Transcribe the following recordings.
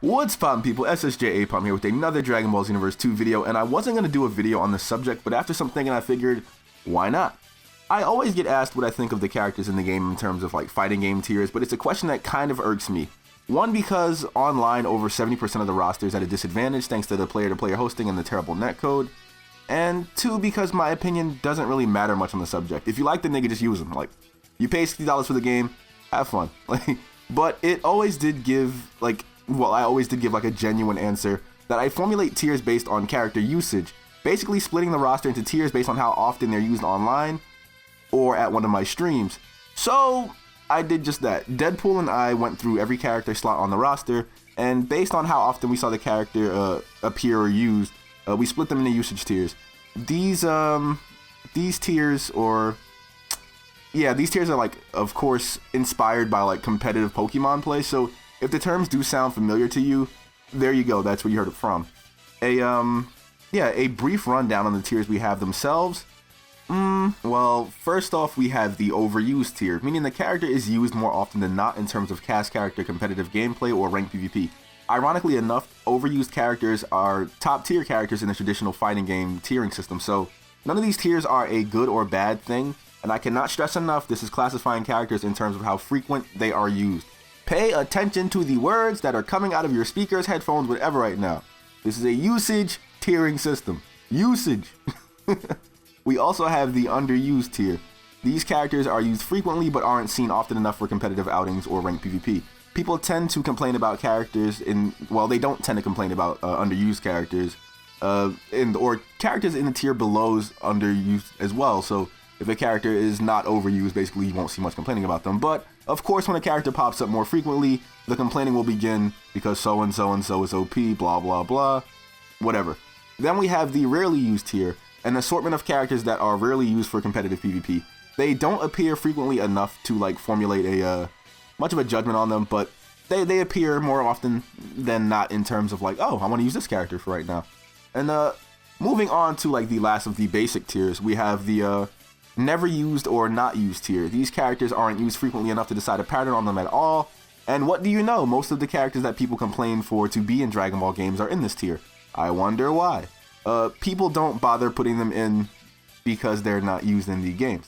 What's poppin' people, SSjaipom here with another Dragon Ball Xenoverse 2 video, and I wasn't going to do a video on this subject, but after some thinking I figured, why not? I always get asked what I think of the characters in the game in terms of like fighting game tiers, but it's a question that kind of irks me. One, because online over 70% of the roster is at a disadvantage thanks to the player-to-player hosting and the terrible netcode, and two, because my opinion doesn't really matter much on the subject. If you like the nigga, just use him. Like, you pay $60 for the game, have fun. But it always did give, I always did give a genuine answer that I formulate tiers based on character usage, basically splitting the roster into tiers based on how often they're used online or at one of my streams. So I did just that. Deadpool and I went through every character slot on the roster, and based on how often we saw the character appear or used, we split them into usage tiers. These tiers are of course inspired by competitive Pokemon play. So if the terms do sound familiar to you, there you go. That's where you heard it from. A brief rundown on the tiers we have themselves. Well, first off, we have the Overuse Tier, meaning the character is used more often than not in terms of cast character competitive gameplay or ranked PvP. Ironically enough, overused characters are top tier characters in the traditional fighting game tiering system, so none of these tiers are a good or bad thing, and I cannot stress enough this is classifying characters in terms of how frequent they are used. Pay attention to the words that are coming out of your speakers, headphones, whatever right now. This is a usage tiering system. Usage! We also have the Underused Tier. These characters are used frequently but aren't seen often enough for competitive outings or ranked PvP. People tend to complain about characters they don't tend to complain about underused characters, or characters in the tier below's underused as well. So if a character is not overused, basically you won't see much complaining about them. But of course, when a character pops up more frequently, the complaining will begin because so and so is OP, blah blah blah, whatever. Then we have the RarelyUsed tier, an assortment of characters that are rarely used for competitive PvP. They don't appear frequently enough to formulate a much of a judgment on them, but they appear more often than not in terms of oh, I want to use this character for right now. And moving on to the last of the basic tiers, we have the never used or not used tier. These characters aren't used frequently enough to decide a pattern on them at all. And what do you know? Most of the characters that people complain for to be in Dragon Ball games are in this tier. I wonder why. People don't bother putting them in because they're not used in the games.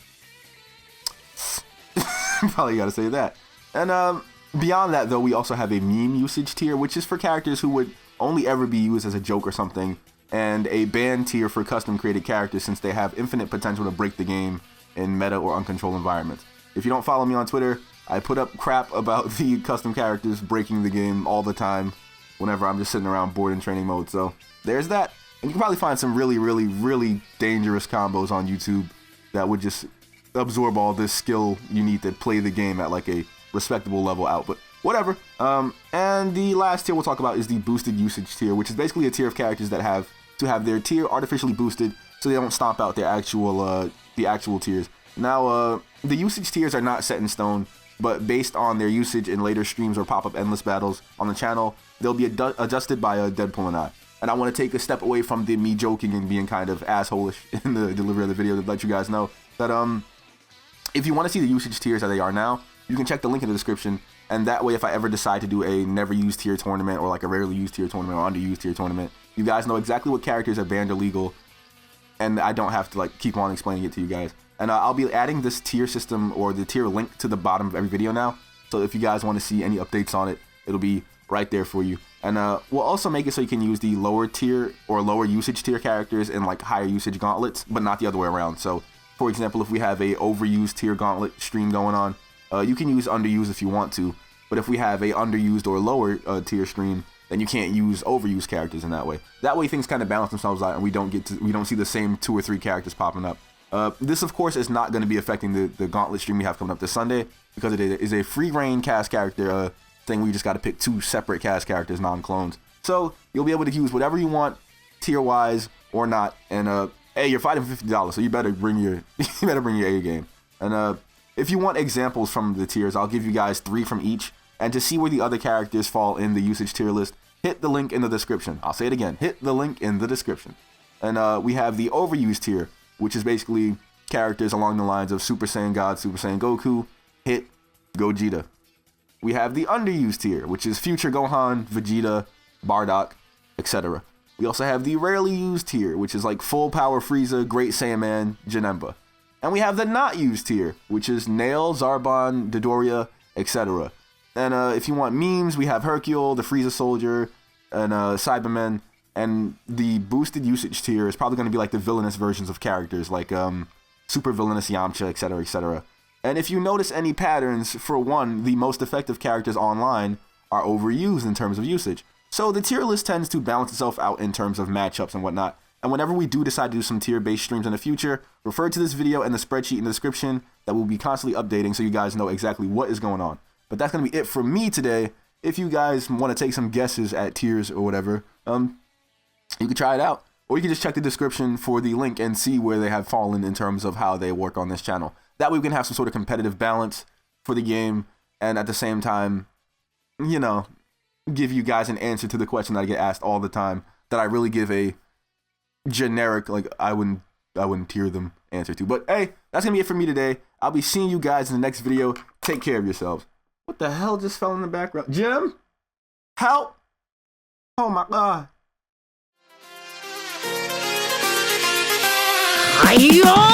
Probably gotta say that. And beyond that though, we also have a meme usage tier, which is for characters who would only ever be used as a joke or something, and a ban tier for custom created characters since they have infinite potential to break the game in meta or uncontrolled environments. If you don't follow me on Twitter, I put up crap about the custom characters breaking the game all the time whenever I'm just sitting around bored in training mode, so there's that. And you can probably find some really dangerous combos on YouTube that would just absorb all this skill you need to play the game at a respectable level out, but whatever. And the last tier we'll talk about is the boosted usage tier, which is basically a tier of characters that have to have their tier artificially boosted so they don't stomp out their actual tiers. Now, the usage tiers are not set in stone, but based on their usage in later streams or pop-up endless battles on the channel, they'll be adjusted by Deadpool and I. And I want to take a step away from me joking and being kind of asshole-ish in the delivery of the video to let you guys know that if you want to see the usage tiers as they are now, you can check the link in the description, and that way if I ever decide to do a NeverUsed tier tournament or a RarelyUsed tier tournament or Underused tier tournament, you guys know exactly what characters are banned or legal, and I don't have to keep on explaining it to you guys. And I'll be adding this tier system or the tier link to the bottom of every video now, so if you guys want to see any updates on it, it'll be right there for you. And we'll also make it so you can use the lower tier or lower usage tier characters in higher usage gauntlets, but not the other way around. So for example, if we have a Overuse Tier gauntlet stream going on, you can use Underused if you want to, but if we have a Underused or lower tier stream, then you can't use Overused characters in that way. That way things kind of balance themselves out and we don't see the same 2 or 3 characters popping up. This of course is not going to be affecting the gauntlet stream we have coming up this Sunday, because it is a free reign cast character thing where you just got to pick 2 separate cast characters, non-clones. So you'll be able to use whatever you want, tier wise or not, and hey, you're fighting for $50, so you better bring your A game. And if you want examples from the tiers, I'll give you guys 3 from each. And to see where the other characters fall in the usage tier list, hit the link in the description. I'll say it again, hit the link in the description. And we have the Overuse tier, which is basically characters along the lines of Super Saiyan God, Super Saiyan Goku, hit Gogeta. we have the Underused Tier, which is Future Gohan, Vegeta, Bardock, etc. We also have the RarelyUsed Tier, which is like Full Power Frieza, Great Saiyaman, Janemba. And we have the Not Used Tier, which is Nail, Zarbon, Dodoria, etc. And if you want memes, we have Hercule, the Frieza Soldier, and Cybermen. And the Boosted Usage Tier is probably going to be like the villainous versions of characters, like Super Villainous Yamcha, etc., etc. And if you notice any patterns, for one, the most effective characters online are overused in terms of usage. So the tier list tends to balance itself out in terms of matchups and whatnot. And whenever we do decide to do some tier-based streams in the future, refer to this video and the spreadsheet in the description that will be constantly updating so you guys know exactly what is going on. But that's going to be it for me today. If you guys want to take some guesses at tiers or whatever, you can try it out. Or you can just check the description for the link and see where they have fallen in terms of how they work on this channel. That way we can have some sort of competitive balance for the game, and at the same time, you know, give you guys an answer to the question that I get asked all the time that I really give a generic, like, I wouldn't tier them answer to. But hey, that's gonna be it for me today. I'll be seeing you guys in the next video. Take care of yourselves. What the hell just fell in the background? Jim? Help! Oh my god. Ayo!